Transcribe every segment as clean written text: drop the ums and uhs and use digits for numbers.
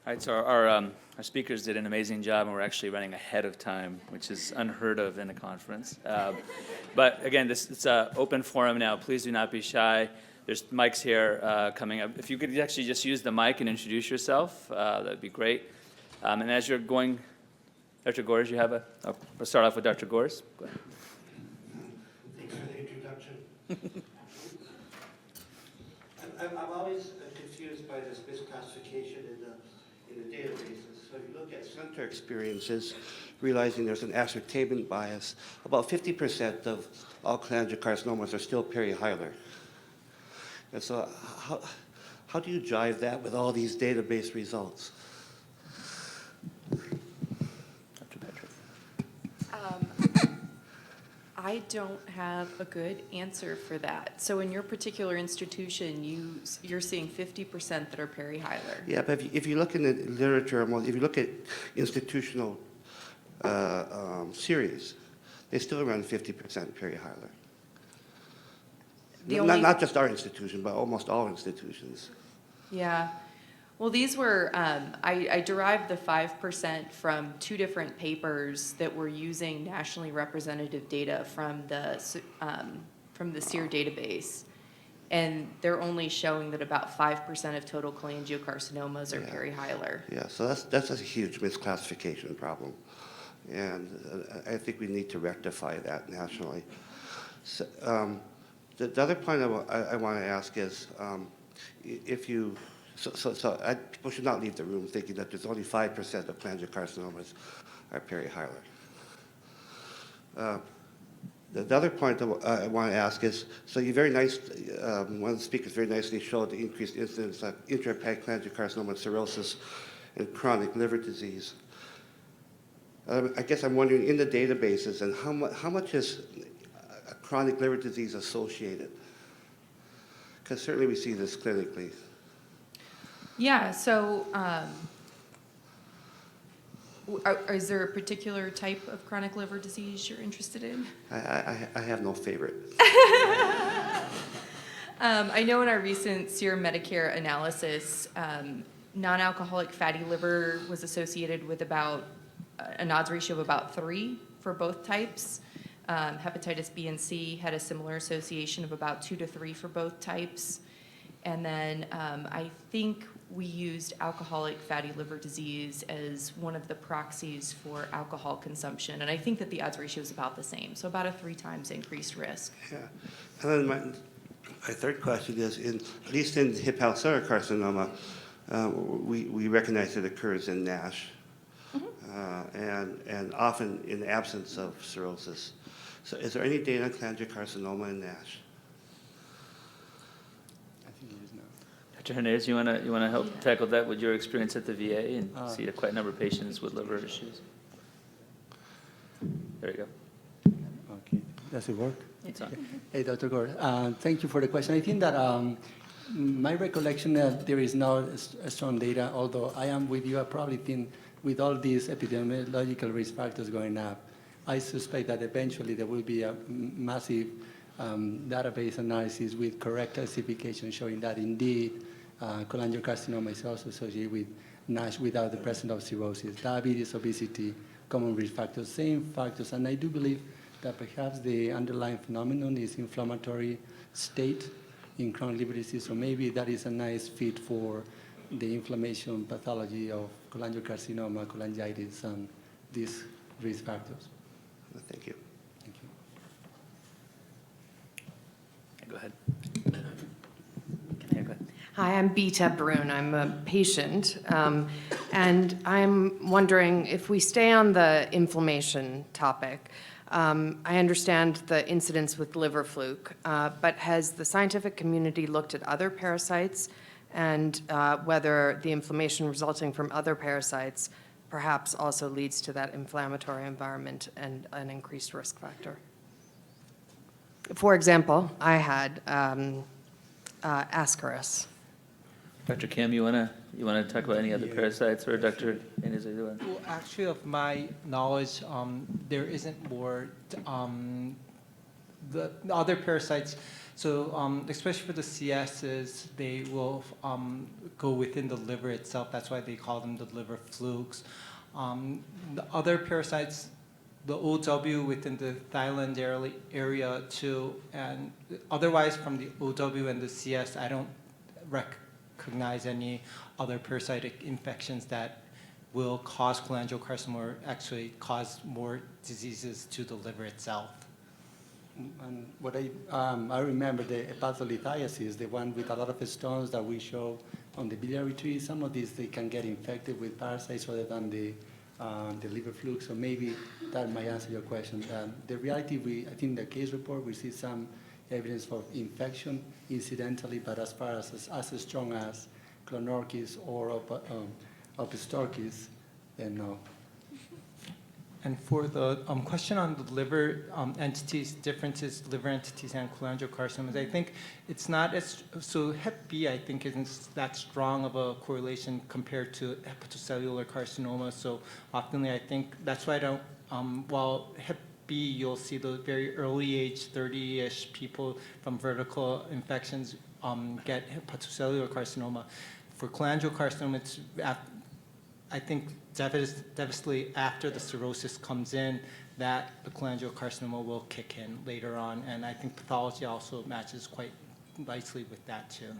All right, so our speakers did an amazing job, and we're actually running ahead of time, which is unheard of in a conference. But again, it's an open forum now. Please do not be shy. There's mics here coming up. If you could actually just use the mic and introduce yourself, that'd be great. And as you're going, Dr. Gores, you have we'll start off with Dr. Gores. Go ahead. Thanks for the introduction. I'm always confused by this misclassification in the databases. So if you look at center experiences, realizing there's an ascertainment bias, about 50% of all cholangiocarcinomas are still perihilar. And so how do you jive that with all these database results? Dr. Petrick. I don't have a good answer for that. So in your particular institution, you're seeing 50% that are perihilar. Yeah, but if you look in the literature, if you look at institutional series, they still around 50% perihilar. Not just our institution, but almost all institutions. Yeah. Well, these were, I derived the 5% from two different papers that were using nationally representative data from the SEER database. And they're only showing that about 5% of total cholangiocarcinomas are perihilar. Yeah, so that's a huge misclassification problem. And I think we need to rectify that nationally. So, the other point I want to ask is, if you, people should not leave the room thinking that there's only 5% of cholangiocarcinomas are perihilar. The other point I want to ask is, so you one of the speakers very nicely showed the increased incidence of intrahepatic cholangiocarcinoma, cirrhosis, and chronic liver disease. I guess I'm wondering, in the databases, and how much is chronic liver disease associated? Because certainly we see this clinically. Yeah, so is there a particular type of chronic liver disease you're interested in? I have no favorite. I know in our recent SEER Medicare analysis, non-alcoholic fatty liver was associated with about an odds ratio of about 3 for both types. Hepatitis B and C had a similar association of about 2 to 3 for both types. And then I think we used alcoholic fatty liver disease as one of the proxies for alcohol consumption. And I think that the odds ratio is about the same, so about a 3 times increased risk. Yeah. And then my third question is, at least in hepatocellular carcinoma, we recognize it occurs in NASH, and often in the absence of cirrhosis. So is there any data on cholangiocarcinoma in NASH? Dr. Hernaez, you wanna help tackle that with your experience at the VA and see quite a number of patients with liver issues? There you go. Okay, does it work? It's on. Hey, Dr. Gore, thank you for the question. I think that my recollection that there is no strong data, although I am with you, I probably think with all these epidemiological risk factors going up, I suspect that eventually there will be a massive database analysis with correct classification showing that indeed cholangiocarcinoma is also associated with NASH without the presence of cirrhosis, diabetes, obesity, common risk factors, same factors. And I do believe that perhaps the underlying phenomenon is inflammatory state in chronic liver disease. So maybe that is a nice fit for the inflammation pathology of cholangiocarcinoma, cholangitis, and these risk factors. Thank you. Thank you. Go ahead. Yeah, go ahead. Hi, I'm Beta Brune. I'm a patient, and I'm wondering if we stay on the inflammation topic. I understand the incidence with liver fluke, but has the scientific community looked at other parasites and whether the inflammation resulting from other parasites perhaps also leads to that inflammatory environment and an increased risk factor? For example, I had Ascaris. Dr. Kim, you wanna talk about any other parasites, or Dr. Hernaez? Well, actually, of my knowledge, there isn't more. The other parasites So especially for the CSs, they will go within the liver itself. That's why they call them the liver flukes. The other parasites, the OW within the thyland area too, and otherwise from the OW and the CS, I don't recognize any other parasitic infections that will cause cholangiocarcinoma or actually cause more diseases to the liver itself. And what I remember the hepatolithiasis, the one with a lot of stones that we show on the biliary tree. Some of these they can get infected with parasites rather than the liver fluke. So maybe that might answer your question. The reality, I think in the case report we see some evidence for infection incidentally, but as far as strong as Clonorchis or Opistorchis, then no. And for the question on the liver entities, differences, liver entities and cholangiocarcinomas, I think it's not as, so Hep B I think isn't that strong of a correlation compared to hepatocellular carcinoma. So often I think that's why I don't, while Hep B, you'll see the very early age, 30-ish people from vertical infections get hepatocellular carcinoma. For cholangiocarcinoma, it's I think definitely after the cirrhosis comes in, that the cholangiocarcinoma will kick in later on, and I think pathology also matches quite nicely with that too.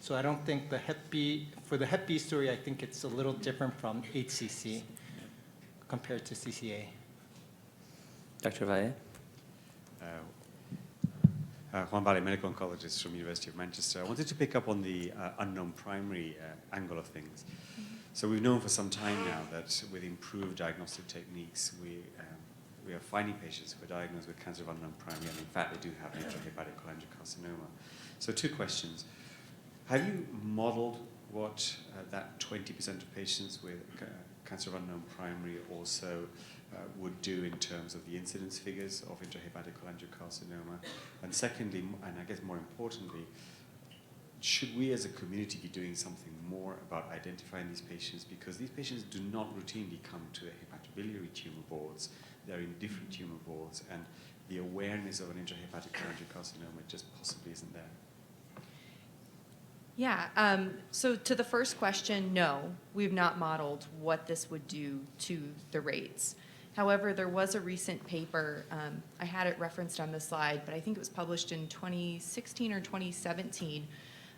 So I don't think the Hep B, for the Hep B story, I think it's a little different from HCC compared to CCA. Dr. Valle? Juan Valley, medical oncologist from University of Manchester. I wanted to pick up on the unknown primary angle of things. So we've known for some time now that with improved diagnostic techniques, we are finding patients who are diagnosed with cancer of unknown primary, and in fact they do have intrahepatic cholangiocarcinoma. So two questions. Have you modeled what that 20% of patients with cancer of unknown primary also would do in terms of the incidence figures of intrahepatic cholangiocarcinoma? And secondly, and I guess more importantly, should we as a community be doing something more about identifying these patients? Because these patients do not routinely come to the hepatobiliary tumor boards. They're in different tumor boards, and the awareness of an intrahepatic cholangiocarcinoma just possibly isn't there. Yeah, so to the first question, no, we've not modeled what this would do to the rates. However, there was a recent paper, I had it referenced on the slide, but I think it was published in 2016 or 2017.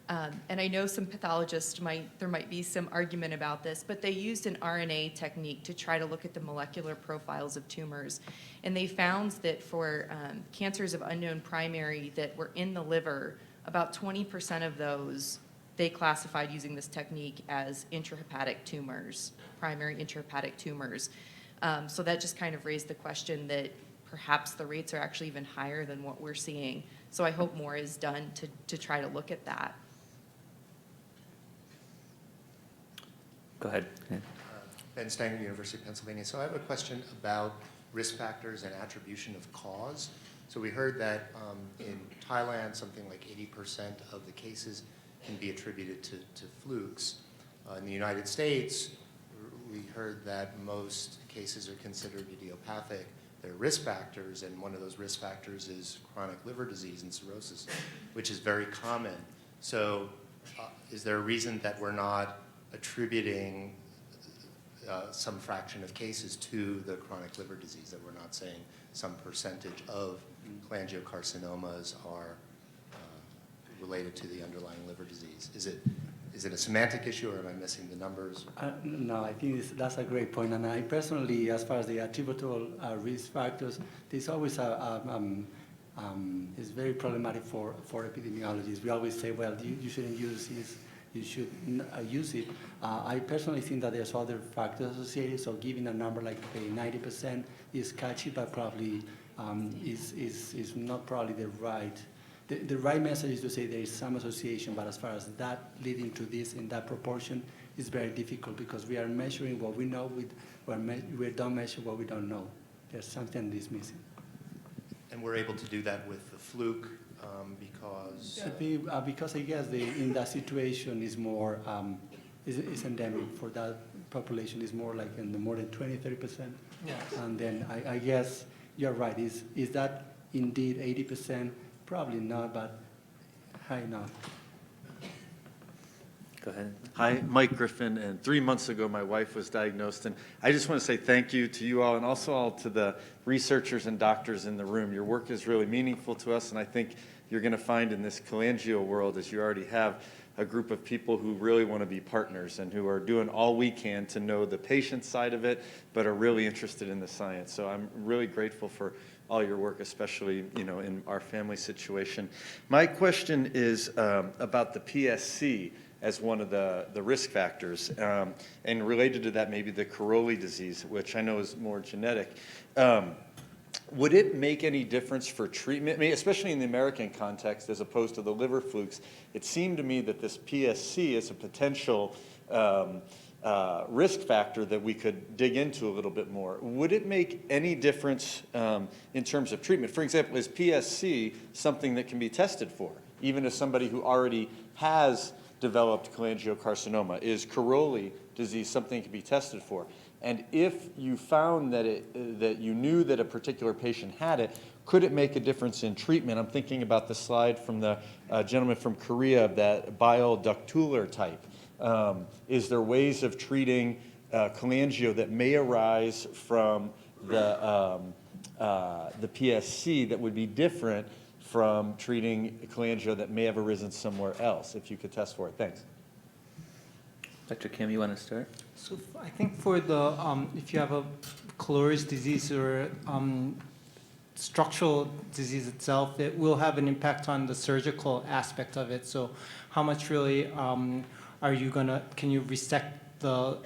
And I know some pathologists there might be some argument about this, but they used an RNA technique to try to look at the molecular profiles of tumors. And they found that for cancers of unknown primary that were in the liver, about 20% of those they classified using this technique as intrahepatic tumors, primary intrahepatic tumors. So that just kind of raised the question that perhaps the rates are actually even higher than what we're seeing. So I hope more is done to try to look at that. Go ahead. Ben Stanger, University of Pennsylvania. So I have a question about risk factors and attribution of cause. So we heard that in Thailand, something like 80% of the cases can be attributed to flukes. In the United States, we heard that most cases are considered idiopathic. There are risk factors, and one of those risk factors is chronic liver disease and cirrhosis, which is very common. So is there a reason that we're not attributing some fraction of cases to the chronic liver disease, that we're not saying some percentage of cholangiocarcinomas are related to the underlying liver disease? Is it a semantic issue, or am I missing the numbers? No, I think that's a great point. And I personally, as far as the attributable risk factors, there's always it's very problematic for epidemiologists. We always say, well, you shouldn't use this, you should use it. I personally think that there's other factors associated, so giving a number like 90% is catchy, but probably is not probably the right. The right message is to say there is some association, but as far as that leading to this in that proportion is very difficult, because we are measuring what we know, we don't measure what we don't know. There's something that is missing. And we're able to do that with the fluke because... Because I guess in that situation is more, is endemic for that population, is more like in the more than 20-30%. Yes. And then I guess you're right, is that indeed 80%? Probably not, but high enough. Go ahead. Hi, Mike Griffin, and 3 months ago, my wife was diagnosed, and I just want to say thank you to you all, and also all to the researchers and doctors in the room. Your work is really meaningful to us, and I think you're going to find in this cholangio world, as you already have, a group of people who really want to be partners and who are doing all we can to know the patient side of it, but are really interested in the science. So I'm really grateful for all your work, especially, you know, in our family situation. My question is about the PSC as one of the risk factors, and related to that, maybe the Caroli disease, which I know is more genetic. Would it make any difference for treatment, I mean, especially in the American context, as opposed to the liver flukes? It seemed to me that this PSC is a potential risk factor that we could dig into a little bit more. Would it make any difference in terms of treatment? For example, is PSC something that can be tested for, even as somebody who already has developed cholangiocarcinoma? Is Caroli disease something that can be tested for? And if you found that that you knew that a particular patient had it, could it make a difference in treatment? I'm thinking about the slide from the gentleman from Korea, that bile ductular type. Is there ways of treating cholangio that may arise from the PSC that would be different from treating cholangio that may have arisen somewhere else, if you could test for it? Thanks. Dr. Kim, you want to start? So I think for the, if you have a Cholangio's disease or structural disease itself, it will have an impact on the surgical aspect of it. So how much really are you gonna, can you resect the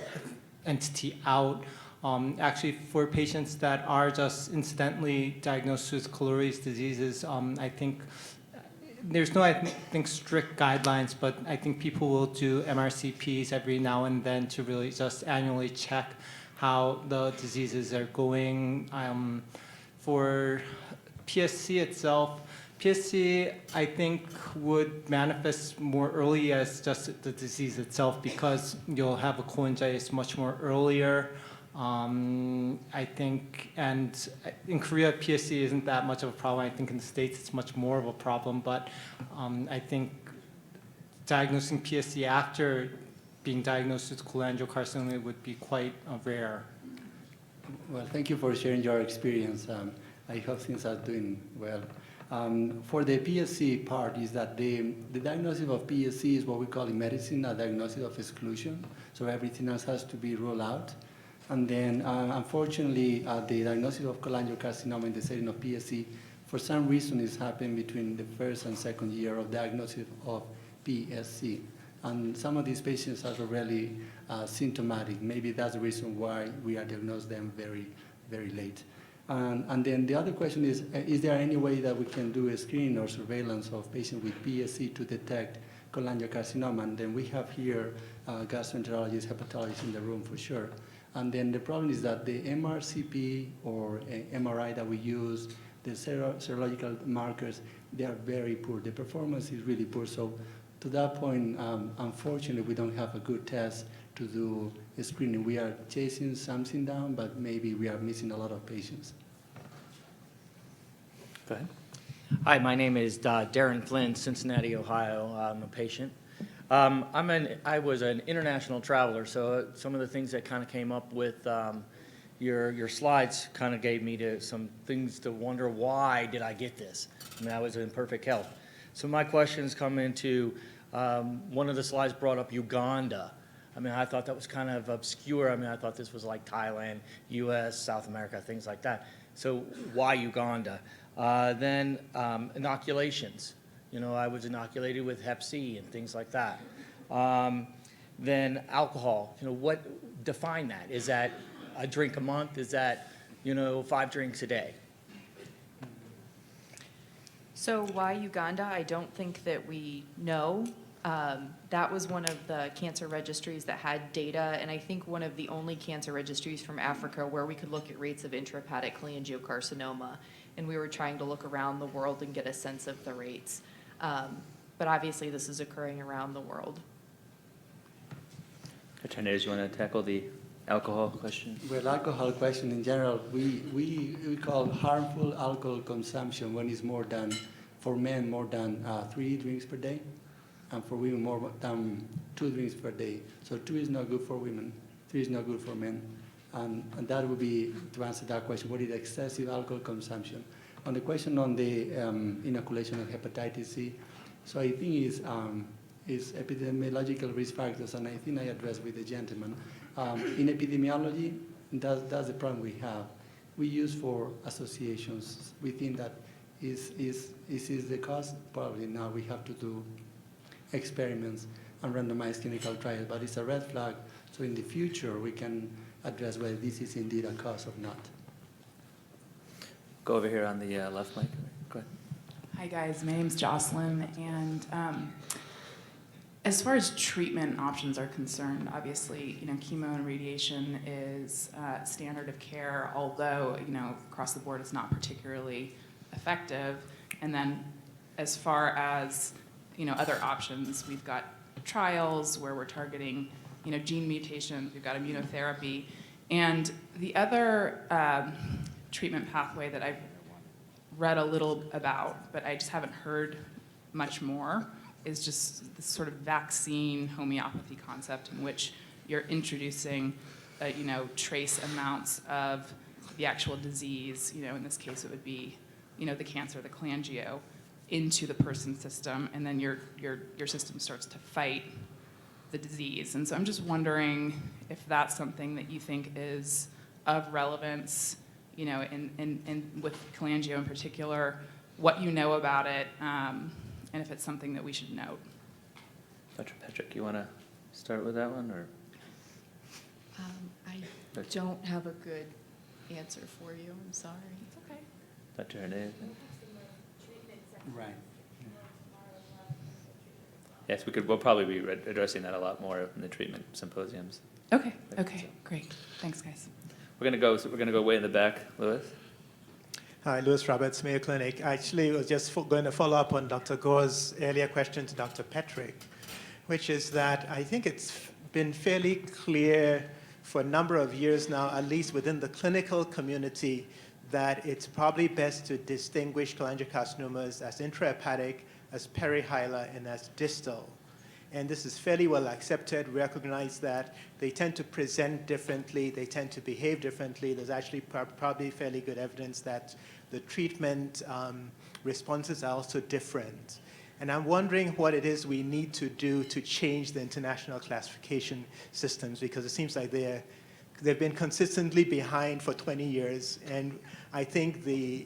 entity out? Actually, for patients that are just incidentally diagnosed with Cholangio's diseases, I think there's no, I think, strict guidelines, but I think people will do MRCPs every now and then to really just annually check how the diseases are going. For PSC itself, PSC, I think, would manifest more early as just the disease itself, because you'll have a cholangitis much more earlier. I think, and in Korea, PSC isn't that much of a problem. I think in the States, it's much more of a problem, but I think diagnosing PSC after being diagnosed with cholangiocarcinoma would be quite rare. Well, thank you for sharing your experience. I hope things are doing well. For the PSC part, is that the diagnosis of PSC is what we call in medicine a diagnosis of exclusion. So everything else has to be ruled out. And then, unfortunately, the diagnosis of cholangiocarcinoma in the setting of PSC, for some reason, is happening between the first and second year of diagnosis of PSC. And some of these patients are already symptomatic. Maybe that's the reason why we are diagnosed them very, very late. And then the other question is there any way that we can do a screening or surveillance of patients with PSC to detect cholangiocarcinoma? And then we have here gastroenterologists, hepatologists in the room for sure. And then the problem is that the MRCP or MRI that we use, the serological markers, they are very poor. The performance is really poor. So to that point, unfortunately, we don't have a good test to do a screening. We are chasing something down, but maybe we are missing a lot of patients. Go ahead. Hi, my name is Darren Flynn, Cincinnati, Ohio. I'm a patient. I was an international traveler, so some of the things that kind of came up with your slides kind of gave me to some things to wonder, why did I get this? I mean, I was in perfect health. So my questions come into, one of the slides brought up Uganda. I mean, I thought that was kind of obscure. I mean, I thought this was like Thailand, US, South America, things like that. So why Uganda? Then inoculations. You know, I was inoculated with Hep C and things like that. Then alcohol. You know, what define that? Is that a drink a month? Is that, 5 drinks a day? So why Uganda? I don't think that we know. That was one of the cancer registries that had data, and I think one of the only cancer registries from Africa where we could look at rates of intrahepatic cholangiocarcinoma, and we were trying to look around the world and get a sense of the rates. But obviously, this is occurring around the world. Dr. Hernaez, you want to tackle the alcohol question? Well, alcohol question in general, we call harmful alcohol consumption when it's more than for men more than 3 drinks per day, and for women more than 2 drinks per day. So 2 is not good for women, 3 is not good for men. And that would be, to answer that question, what is excessive alcohol consumption? On the question on the inoculation of hepatitis C, so I think is epidemiological risk factors, and I think I addressed with the gentleman. In epidemiology, that's the problem we have. We use for associations. We think that is the cause? Probably now we have to do experiments and randomized clinical trials, but it's a red flag. So in the future, we can address whether this is indeed a cause or not. Go over here on the left, Mike. Go ahead. Hi, guys. My name's Jocelyn, and as far as treatment options are concerned, obviously, chemo and radiation is standard of care, although, across the board it's not particularly effective. And then as far as, other options, we've got trials where we're targeting, gene mutations, we've got immunotherapy. And the other treatment pathway that I've read a little about, but I just haven't heard much more, is just this sort of vaccine homeopathy concept in which you're introducing, trace amounts of the actual disease. In this case, it would be, the cancer, the cholangio, into the person's system, and then your system starts to fight the disease. And so I'm just wondering if that's something that you think is of relevance, and with cholangio in particular, what you know about it, and if it's something that we should note. Dr. Petrick, you want to start with that one, or? I don't have a good answer for you. I'm sorry. It's okay. Dr. Hernaez? Right. Yes, we'll probably be addressing that a lot more in the treatment symposiums. Okay, great. Thanks, guys. We're gonna go way in the back, Louis. Hi, Louis Roberts, Mayo Clinic. I actually was just going to follow up on Dr. Gore's earlier question to Dr. Petrick, which is that I think it's been fairly clear for a number of years now, at least within the clinical community, that it's probably best to distinguish cholangiocarcinomas as intrahepatic, as perihilar, and as distal. And this is fairly well accepted. We recognize that they tend to present differently, they tend to behave differently. There's actually probably fairly good evidence that the treatment responses are also different. And I'm wondering what it is we need to do to change the international classification systems, because it seems like they've been consistently behind for 20 years. And I think the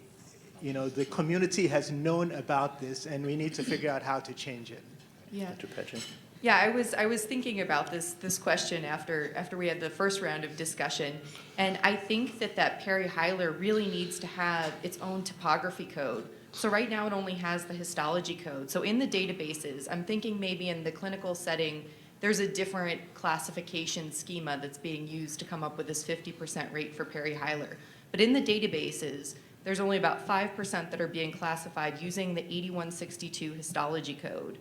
community has known about this, and we need to figure out how to change it. Yeah. Dr. Petrick? Yeah, I was thinking about this question after we had the first round of discussion, and I think that perihilar really needs to have its own topography code. So right now it only has the histology code. So in the databases, I'm thinking maybe in the clinical setting, there's a different classification schema that's being used to come up with this 50% rate for perihilar. But in the databases, there's only about 5% that are being classified using the 8162 histology code.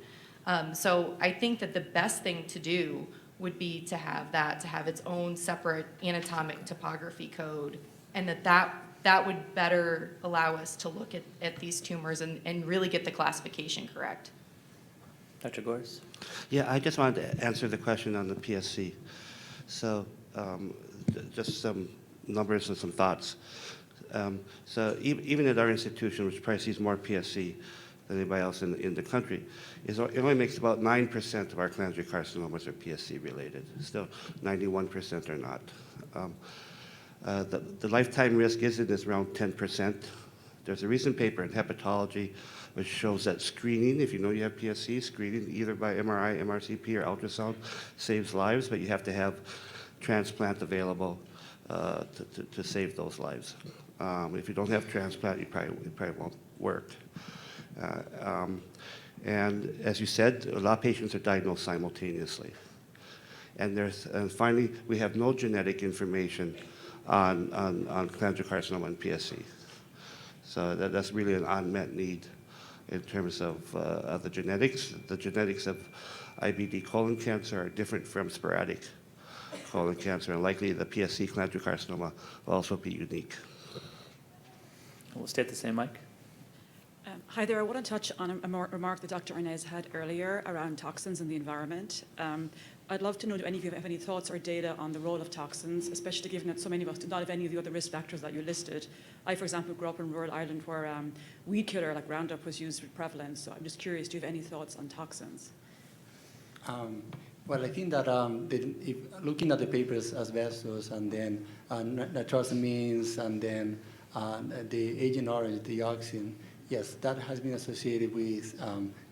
So I think that the best thing to do would be to have its own separate anatomic topography code, and that would better allow us to look at these tumors and really get the classification correct. Dr. Gores? Yeah, I just wanted to answer the question on the PSC. So just some numbers and some thoughts. So even at our institution, which probably sees more PSC than anybody else in the country, it only makes about 9% of our cholangiocarcinomas are PSC related. Still, 91% are not. The lifetime risk is around 10%. There's a recent paper in hepatology which shows that screening, if you know you have PSC, screening either by MRI, MRCP, or ultrasound saves lives, but you have to have transplant available to save those lives. If you don't have transplant, it probably won't work. And as you said, a lot of patients are diagnosed simultaneously. And finally, we have no genetic information on cholangiocarcinoma and PSC. So that's really an unmet need in terms of the genetics. The genetics of IBD colon cancer are different from sporadic colon cancer, and likely the PSC cholangiocarcinoma will also be unique. We'll stay at the same mic. Hi there. I want to touch on a remark that Dr. Hernaez had earlier around toxins in the environment. I'd love to know, do any of you have any thoughts or data on the role of toxins, especially given that so many of us do not have any of the other risk factors that you listed. I, for example, grew up in rural Ireland where weed killer like Roundup was used with prevalence. So I'm just curious, do you have any thoughts on toxins? Well, I think that if looking at the papers, asbestos, and then nitrosamines, and then the Agent Orange, the dioxin, yes, that has been associated with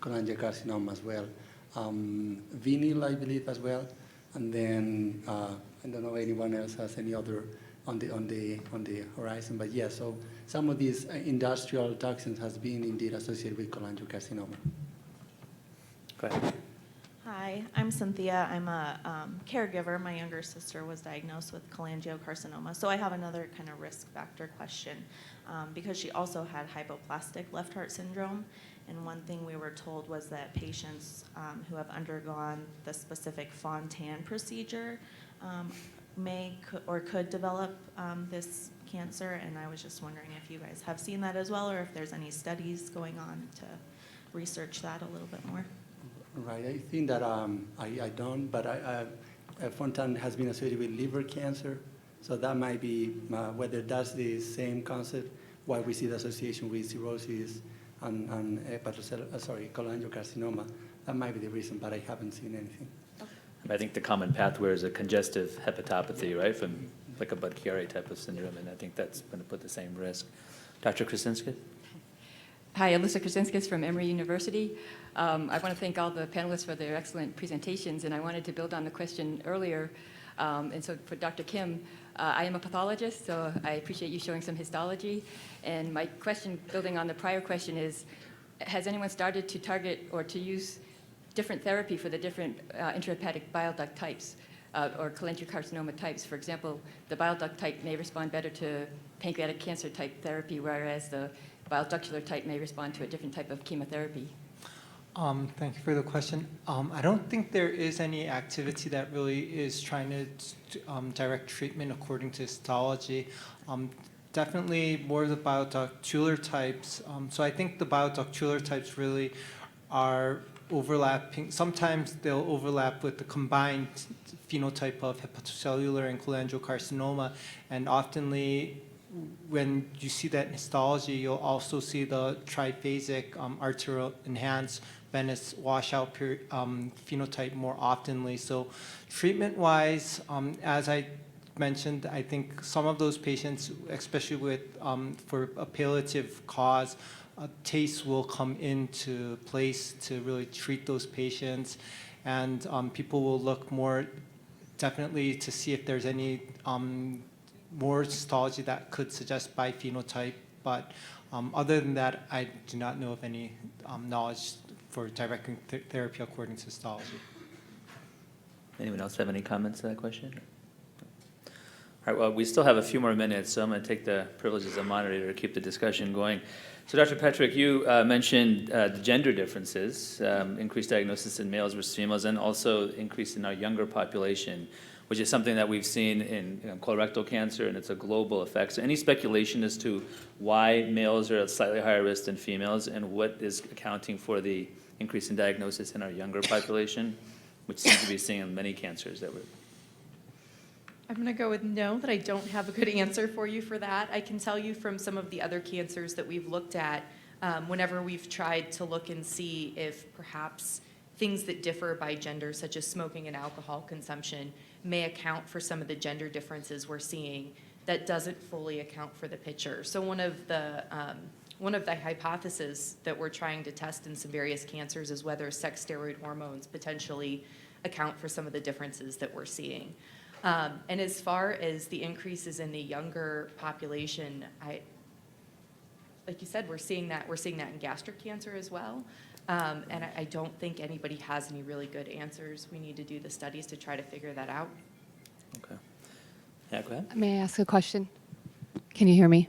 cholangiocarcinoma as well. Vinyl, I believe, as well, and then I don't know if anyone else has any other on the horizon, but yes. So some of these industrial toxins has been indeed associated with cholangiocarcinoma. Go ahead. Hi, I'm Cynthia. I'm a caregiver. My younger sister was diagnosed with cholangiocarcinoma, so I have another kind of risk factor question because she also had hypoplastic left heart syndrome. And one thing we were told was that patients who have undergone the specific Fontan procedure could develop this cancer. And I was just wondering if you guys have seen that as well, or if there's any studies going on to research that a little bit more. Right. I think that I don't, but Fontan has been associated with liver cancer, so that might be whether that's the same concept. Why we see the association with cirrhosis and cholangiocarcinoma. That might be the reason, but I haven't seen anything. I think the common pathway is a congestive hepatopathy, right, from like a Budd-Chiari type of syndrome, and I think that's going to put the same risk. Dr. Krasinski? Hi, Alyssa Krasinskis from Emory University. I want to thank all the panelists for their excellent presentations, and I wanted to build on the question earlier. And so for Dr. Kim, I am a pathologist, so I appreciate you showing some histology. And my question, building on the prior question, is has anyone started to target or to use different therapy for the different intrahepatic bile duct types or cholangiocarcinoma types? For example, the bile duct type may respond better to pancreatic cancer type therapy, whereas the bile ductular type may respond to a different type of chemotherapy. Thank you for the question. I don't think there is any activity that really is trying to direct treatment according to histology. Definitely more of the bioductular types. So I think the bioductular types really are overlapping. Sometimes they'll overlap with the combined phenotype of hepatocellular and cholangiocarcinoma, and oftenly when you see that in histology, you'll also see the triphasic arterial enhanced venous washout phenotype more oftenly. So treatment-wise, as I mentioned, I think some of those patients, especially with for a palliative cause, TACE will come into place to really treat those patients, and people will look more definitely to see if there's any more histology that could suggest biphenotype, but other than that, I do not know of any knowledge for directing therapy according to histology. Anyone else have any comments to that question? All right, well, we still have a few more minutes, so I'm going to take the privilege as a moderator to keep the discussion going. So Dr. Petrick, you mentioned the gender differences, increased diagnosis in males versus females, and also increase in our younger population, which is something that we've seen in colorectal cancer, and it's a global effect. So any speculation as to why males are at slightly higher risk than females, and what is accounting for the increase in diagnosis in our younger population, which seems to be seen in many cancers that we're... I'm going to go with no, that I don't have a good answer for you for that. I can tell you from some of the other cancers that we've looked at, whenever we've tried to look and see if perhaps things that differ by gender, such as smoking and alcohol consumption, may account for some of the gender differences we're seeing, that doesn't fully account for the picture. So one of the hypotheses that we're trying to test in some various cancers is whether sex steroid hormones potentially account for some of the differences that we're seeing. And as far as the increases in the younger population, like you said, we're seeing that in gastric cancer as well. And I don't think anybody has any really good answers. We need to do the studies to try to figure that out. Okay. Yeah, go ahead. May I ask a question? Can you hear me?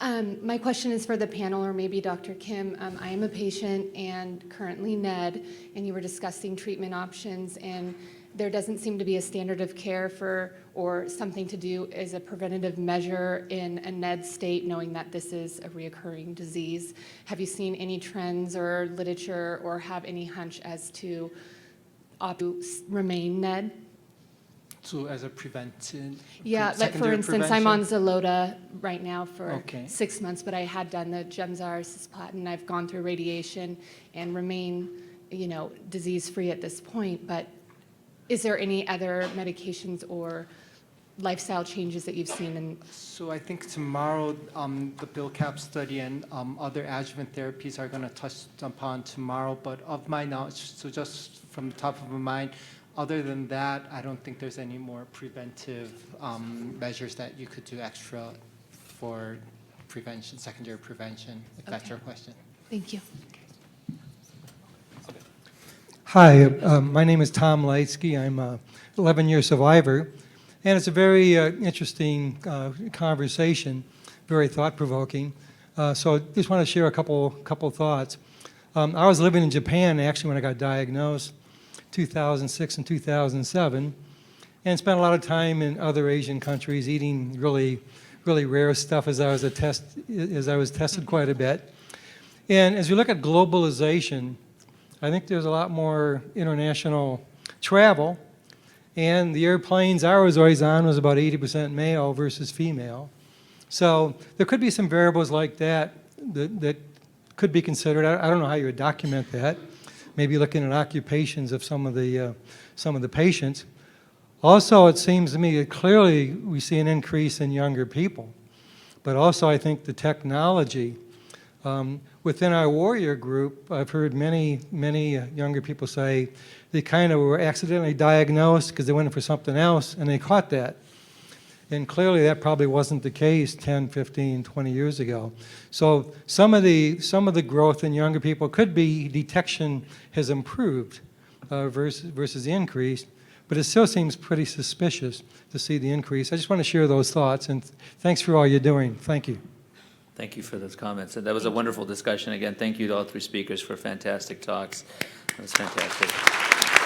My question is for the panel, or maybe Dr. Kim. I am a patient and currently NED, and you were discussing treatment options, and there doesn't seem to be a standard of care for or something to do as a preventative measure in a NED state, knowing that this is a reoccurring disease. Have you seen any trends or literature or have any hunch as to remain NED? So as a prevention? Yeah, like for secondary instance, I'm on prevention? Xeloda right now for Okay. 6 months, but I had done the Gemzar, cisplatin, I've gone through radiation and remain, disease-free at this point. But is there any other medications or lifestyle changes that you've seen? So I think tomorrow, the BillCap study and other adjuvant therapies are going to touch upon tomorrow. But of my knowledge, so just from the top of my mind, other than that, I don't think there's any more preventive measures that you could do extra for prevention, secondary prevention, if that's your question. Thank you. Hi, my name is Tom Leitsky. I'm a 11-year survivor, and it's a very interesting conversation, very thought-provoking. So I just want to share a couple thoughts. I was living in Japan, actually, when I got diagnosed, 2006 and 2007, and spent a lot of time in other Asian countries eating really rare stuff as I was tested quite a bit. And as you look at globalization, I think there's a lot more international travel, and the airplanes I was always on was about 80% male versus female. So there could be some variables like that could be considered. I don't know how you would document that. Maybe looking at occupations of some of the patients. Also, it seems to me that clearly we see an increase in younger people, but also I think the technology. Within our warrior group, I've heard many younger people say they kind of were accidentally diagnosed because they went in for something else and they caught that. And clearly that probably wasn't the case 10, 15, 20 years ago. So some of the growth in younger people could be detection has improved versus the increase, but it still seems pretty suspicious to see the increase. I just want to share those thoughts, and thanks for all you're doing. Thank you. Thank you for those comments. And that was a wonderful discussion. Again, thank you to all three speakers for fantastic talks. That was fantastic.